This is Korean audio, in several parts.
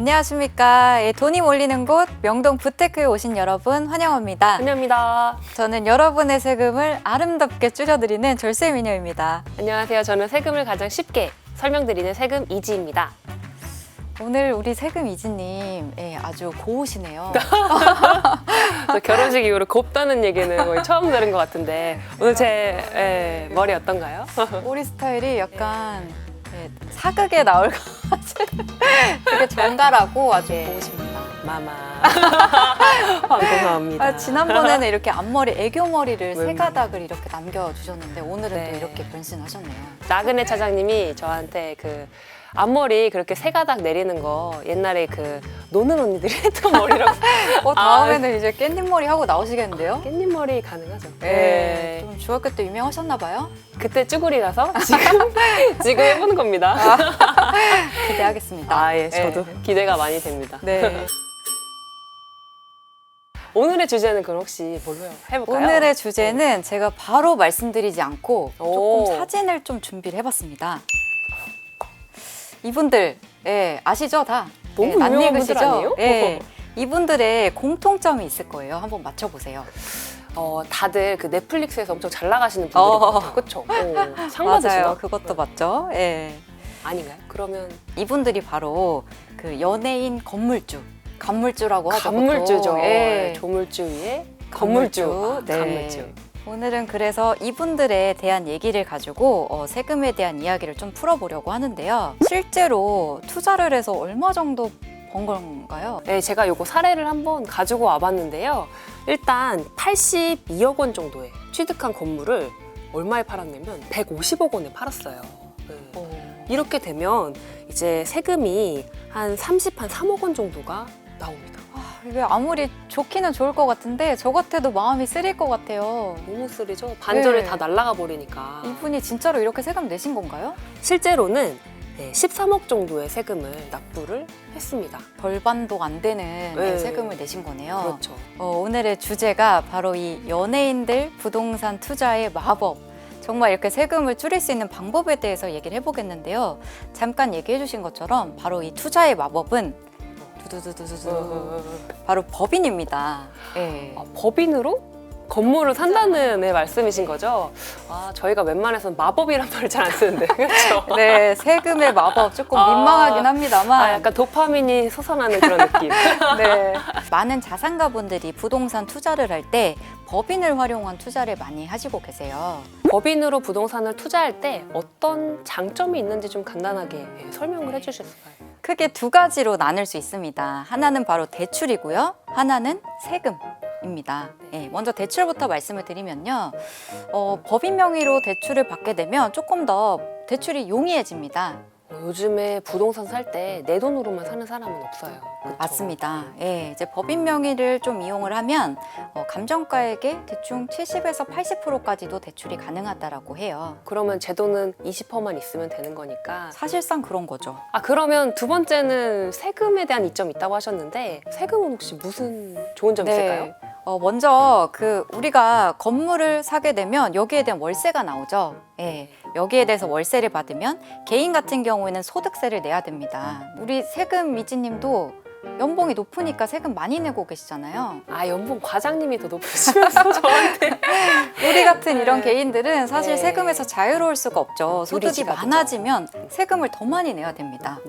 안녕하십니까. 돈이 몰리는 곳 명동 부테크에 오신 여러분 환영합니다. 환영합니다. 저는 여러분의 세금을 아름답게 줄여드리는 절세미녀입니다. 안녕하세요. 저는 세금을 가장 쉽게 설명드리는 세금 이지입니다. 오늘 우리 세금 이지님 아주 고우시네요. 저 결혼식 이후로 곱다는 얘기는 거의 처음 들은 것 같은데 오늘 제 머리 어떤가요? 머리 스타일이 약간 사극에 나올 것 같은 되게 정갈하고 아주 고우십니다. 마마. 감사합니다. 지난번에는 이렇게 앞머리, 애교머리를 세 가닥을 이렇게 남겨주셨는데 오늘은 또 이렇게 변신하셨네요. 나그네 차장님이 저한테 그 앞머리 그렇게 세 가닥 내리는 거 옛날에 그 노는 언니들이 했던 머리라고. 다음에는 이제 깻잎머리 하고 나오시겠는데요? 깻잎 머리 가능하죠. 네. 좀 중학교 때 유명하셨나 봐요? 그때 쭈구리라서 지금 해보는 겁니다. 기대하겠습니다. 예, 저도 기대가 많이 됩니다. 네. 오늘의 주제는 그럼 혹시 뭘로 해볼까요? 오늘의 주제는 제가 바로 말씀드리지 않고 조금 사진을 좀 준비를 해봤습니다. 이분들 아시죠 다? 너무 유명한 분들 아니에요? 이분들의 공통점이 있을 거예요. 한번 맞춰보세요. 다들 그 넷플릭스에서 엄청 잘 나가시는 분들이 그렇죠? 상 받으시나? 맞아요. 그것도 맞죠. 아닌가요? 그러면 이분들이 바로 그 연예인 간물주라고 하죠. 간물주죠. 조물주 위에 건물주. 네. 간물주. 오늘은 그래서 이분들에 대한 얘기를 가지고 세금에 대한 이야기를 좀 풀어보려고 하는데요. 실제로 투자를 해서 얼마 정도 번 건가요? 네, 제가 요거 사례를 한번 가지고 와봤는데요. 일단 82억 원 정도에 취득한 건물을 얼마에 팔았냐면 150억 원에 팔았어요. 이렇게 되면 이제 세금이 한 3억 원 정도가 나옵니다. 이게 아무리 좋기는 좋을 것 같은데 저 같아도 마음이 쓰릴 것 같아요. 너무 쓰리죠? 반전이 다 날아가 버리니까. 이분이 진짜로 이렇게 세금 내신 건가요? 실제로는 13억 정도의 세금을 납부를 했습니다. 절반도 안 되는 세금을 내신 거네요. 그렇죠. 오늘의 주제가 바로 이 연예인들 부동산 투자의 마법. 정말 이렇게 세금을 줄일 수 있는 방법에 대해서 얘기를 해보겠는데요. 잠깐 얘기해 주신 것처럼 바로 이 투자의 마법은 바로 법인입니다. 법인으로 건물을 산다는 말씀이신 거죠? 저희가 웬만해서는 마법이란 말을 잘 안 쓰는데 그렇죠? 네, 세금의 마법 조금 민망하긴 합니다만 약간 도파민이 솟아나는 그런 느낌. 네, 많은 자산가분들이 부동산 투자를 할 때 법인을 활용한 투자를 많이 하시고 계세요. 법인으로 부동산을 투자할 때 어떤 장점이 있는지 좀 간단하게 설명을 해주실 수 있을까요? 크게 두 가지로 나눌 수 있습니다. 하나는 바로 대출이고요. 하나는 세금입니다. 먼저 대출부터 말씀을 드리면요. 법인 명의로 대출을 받게 되면 조금 더 대출이 용이해집니다. 요즘에 부동산 살 때 내 돈으로만 사는 사람은 없어요. 그쵸? 맞습니다. 이제 법인 명의를 좀 이용을 하면 감정가액의 대충 70에서 80%까지도 대출이 가능하다라고 해요. 그러면 제 돈은 20%만 있으면 되는 거니까. 사실상 그런 거죠. 그러면 두 번째는 세금에 대한 이점이 있다고 하셨는데 세금은 혹시 무슨 좋은 점 있을까요? 먼저 우리가 건물을 사게 되면 여기에 대한 월세가 나오죠. 여기에 대해서 월세를 받으면 개인 같은 경우에는 소득세를 내야 됩니다. 우리 세금 미지님도 연봉이 높으니까 세금 많이 내고 계시잖아요. 연봉 과장님이 더 높으시면서 저한테. 우리 같은 이런 개인들은 사실 세금에서 자유로울 수가 없죠. 소득이 많아지면 세금을 더 많이 내야 됩니다.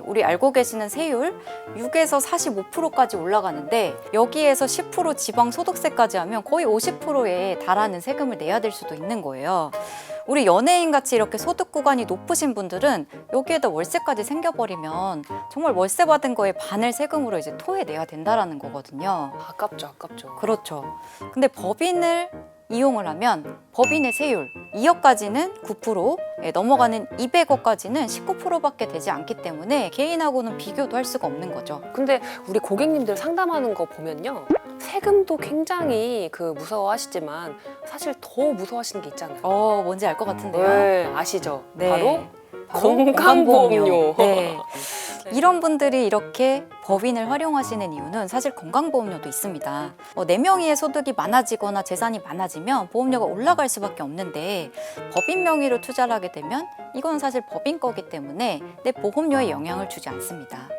우리 알고 계시는 세율 6에서 45%까지 올라가는데 여기에서 10% 지방 소득세까지 하면 거의 50%에 달하는 세금을 내야 될 수도 있는 거예요. 우리 연예인 같이 이렇게 소득 구간이 높으신 분들은 여기에다 월세까지 생겨버리면 정말 월세 받은 거에 반을 세금으로 이제 토해내야 된다라는 거거든요. 아깝죠. 그렇죠. 근데 법인을 이용을 하면 법인의 세율 2억까지는 9%, 넘어가는 200억까지는 19%밖에 되지 않기 때문에 개인하고는 비교도 할 수가 없는 거죠. 근데 우리 고객님들 상담하는 거 보면요. 세금도 굉장히 무서워하시지만 사실 더 무서워하시는 게 있잖아요. 뭔지 알 것 같은데요. 아시죠? 네. 바로 건강보험료. 이런 분들이 이렇게 법인을 활용하시는 이유는 사실 건강보험료도 있습니다. 내 명의의 소득이 많아지거나 재산이 많아지면 보험료가 올라갈 수밖에 없는데 법인 명의로 투자를 하게 되면 이건 사실 법인 거기 때문에 내 보험료에 영향을 주지 않습니다.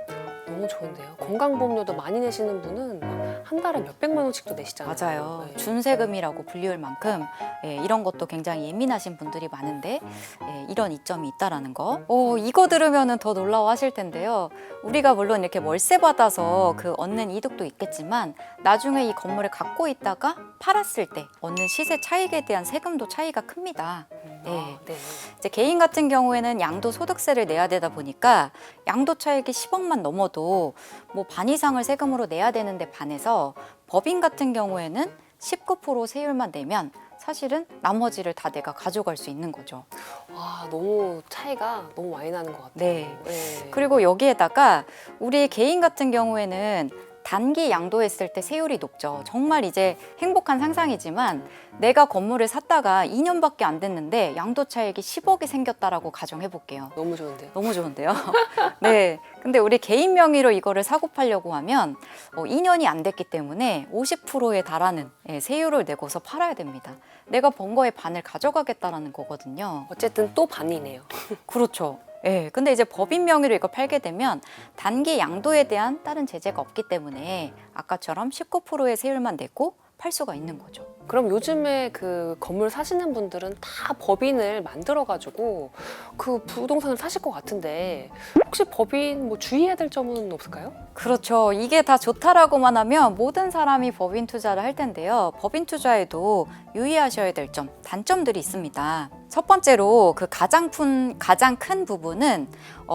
너무 좋은데요. 건강보험료도 많이 내시는 분은 한 달에 몇백만 원씩도 내시잖아요. 맞아요. 네. 준세금이라고 불리울 만큼 이런 것도 굉장히 예민하신 분들이 많은데 이런 이점이 있다라는 거. 이거 들으면 더 놀라워하실 텐데요. 우리가 물론 이렇게 월세 받아서 그 얻는 이득도 있겠지만 나중에 이 건물을 갖고 있다가 팔았을 때 얻는 시세 차익에 대한 세금도 차이가 큽니다. 네. 이제 개인 같은 경우에는 양도소득세를 내야 되다 보니까 양도차익이 10억만 넘어도 뭐 반 이상을 세금으로 내야 되는데 반해서 법인 같은 경우에는 19% 세율만 내면 사실은 나머지를 다 내가 가져갈 수 있는 거죠. 와, 너무 차이가 너무 많이 나는 것 같아요. 네. 네. 그리고 여기에다가 우리 개인 같은 경우에는 단기 양도했을 때 세율이 높죠. 정말 이제 행복한 상상이지만 내가 건물을 샀다가 2년밖에 안 됐는데 양도 차익이 10억이 생겼다라고 가정해 볼게요. 너무 좋은데요. 너무 좋은데요. 네. 근데 우리 개인 명의로 이거를 사고 팔려고 하면 2년이 안 됐기 때문에 50%에 달하는 세율을 내고서 팔아야 됩니다. 내가 번 거의 반을 가져가겠다라는 거거든요. 어쨌든 또 반이네요. 그렇죠. 예, 근데 이제 법인 명의로 이거 팔게 되면 단기 양도에 대한 다른 제재가 없기 때문에 아까처럼 19%의 세율만 내고 팔 수가 있는 거죠. 그럼 요즘에 그 건물 사시는 분들은 다 법인을 만들어가지고 그 부동산을 사실 것 같은데 혹시 법인 뭐 주의해야 될 점은 없을까요? 그렇죠. 이게 다 좋다라고만 하면 모든 사람이 법인 투자를 할 텐데요. 법인 투자에도 유의하셔야 될 점, 단점들이 있습니다. 첫 번째로 그 가장 큰 부분은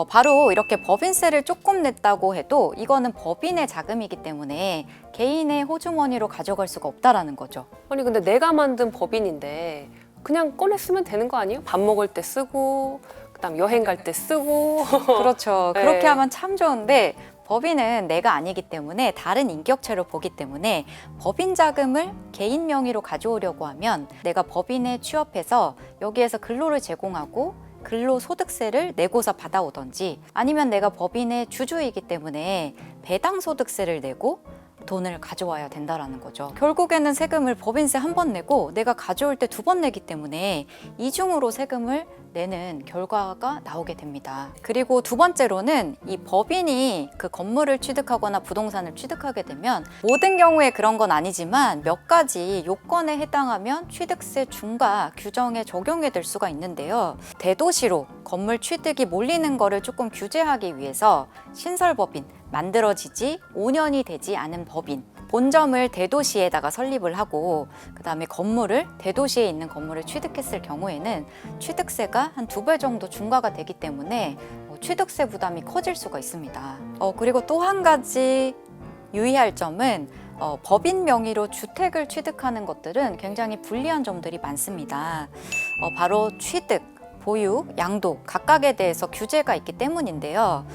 바로 이렇게 법인세를 조금 냈다고 해도 이거는 법인의 자금이기 때문에 개인의 호주머니로 가져갈 수가 없다라는 거죠. 아니 근데 내가 만든 법인인데 그냥 꺼내 쓰면 되는 거 아니에요? 밥 먹을 때 쓰고 그다음 여행 갈 때 쓰고 그렇죠. 네. 그렇게 하면 참 좋은데 법인은 내가 아니기 때문에 다른 인격체로 보기 때문에 법인 자금을 개인 명의로 가져오려고 하면 내가 법인에 취업해서 여기에서 근로를 제공하고 근로소득세를 내고서 받아오던지 아니면 내가 법인의 주주이기 때문에 배당소득세를 내고 돈을 가져와야 된다라는 거죠. 결국에는 세금을 법인세 한 번 내고 내가 가져올 때 2번 내기 때문에 이중으로 세금을 내는 결과가 나오게 됩니다. 그리고 두 번째로는 이 법인이 그 건물을 취득하거나 부동산을 취득하게 되면 모든 경우에 그런 건 아니지만 몇 가지 요건에 해당하면 취득세 중과 규정에 적용이 될 수가 있는데요. 대도시로 건물 취득이 몰리는 거를 조금 규제하기 위해서 신설법인, 만들어지지 5년이 되지 않은 법인, 본점을 대도시에다가 설립을 하고 그다음에 건물을 대도시에 있는 건물을 취득했을 경우에는 취득세가 한 2배 정도 중과가 되기 때문에 취득세 부담이 커질 수가 있습니다. 그리고 또 한 가지 유의할 점은 법인 명의로 주택을 취득하는 것들은 굉장히 불리한 점들이 많습니다. 바로 취득, 보유, 양도 각각에 대해서 규제가 있기 때문인데요.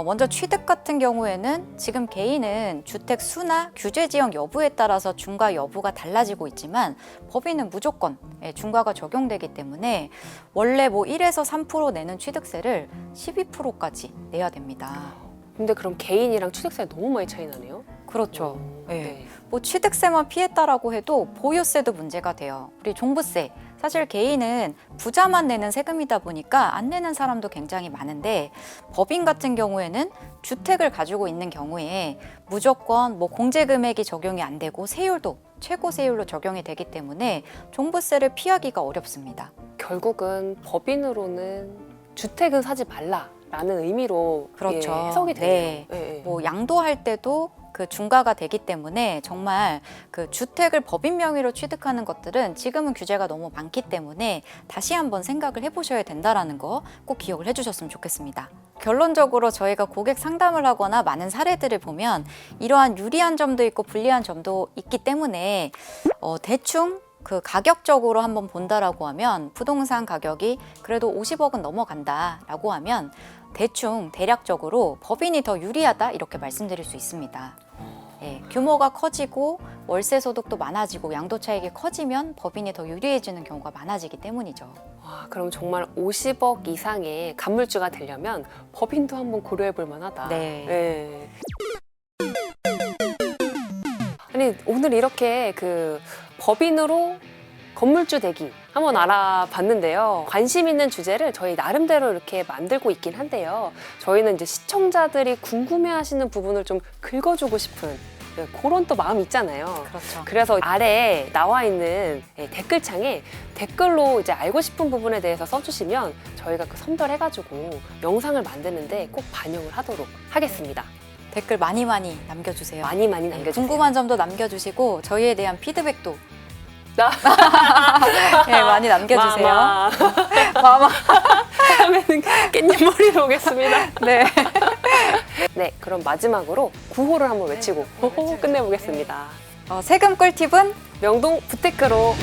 먼저 취득 같은 경우에는 지금 개인은 주택 수나 규제 지역 여부에 따라서 중과 여부가 달라지고 있지만 법인은 무조건 중과가 적용되기 때문에 원래 뭐 1에서 3% 내는 취득세를 12%까지 내야 됩니다. 근데 그럼 개인이랑 취득세 너무 많이 차이 나네요? 그렇죠. 네. 뭐 취득세만 피했다라고 해도 보유세도 문제가 돼요. 우리 종부세. 사실 개인은 부자만 내는 세금이다 보니까 안 내는 사람도 굉장히 많은데 법인 같은 경우에는 주택을 가지고 있는 경우에 무조건 뭐 공제 금액이 적용이 안 되고 세율도 최고 세율로 적용이 되기 때문에 종부세를 피하기가 어렵습니다. 결국은 법인으로는 주택은 사지 말라라는 의미로 그렇죠. 해석이 되네요. 네. 뭐 양도할 때도 그 중과가 되기 때문에 정말 그 주택을 법인 명의로 취득하는 것들은 지금은 규제가 너무 많기 때문에 다시 한번 생각을 해보셔야 된다라는 거 꼭 기억을 해주셨으면 좋겠습니다. 결론적으로 저희가 고객 상담을 하거나 많은 사례들을 보면 이러한 유리한 점도 있고 불리한 점도 있기 때문에 대충 그 가격적으로 한번 본다라고 하면 부동산 가격이 그래도 50억은 넘어간다라고 하면 대충 대략적으로 법인이 더 유리하다 이렇게 말씀드릴 수 있습니다. 규모가 커지고 월세 소득도 많아지고 양도 차익이 커지면 법인이 더 유리해지는 경우가 많아지기 때문이죠. 와, 그럼 정말 50억 이상의 간물주가 되려면 법인도 한번 고려해 볼 만하다. 네. 아니 오늘 이렇게 그 법인으로 건물주 대기 한번 알아봤는데요. 관심 있는 주제를 저희 나름대로 이렇게 만들고 있긴 한데요. 저희는 이제 시청자들이 궁금해하시는 부분을 좀 긁어주고 싶은 그런 또 마음이 있잖아요. 그렇죠. 그래서 아래에 나와 있는 댓글창에 댓글로 이제 알고 싶은 부분에 대해서 써주시면 저희가 그 선별해가지고 영상을 만드는데 꼭 반영을 하도록 하겠습니다. 댓글 많이 남겨주세요. 많이 남겨주세요. 궁금한 점도 남겨주시고 저희에 대한 피드백도 나 네, 많이 남겨주세요. 마마 다음에는 깻잎 머리로 오겠습니다. 네. 네, 그럼 마지막으로 구호를 한번 외치고 끝내보겠습니다. 세금 꿀팁은 명동 부테크로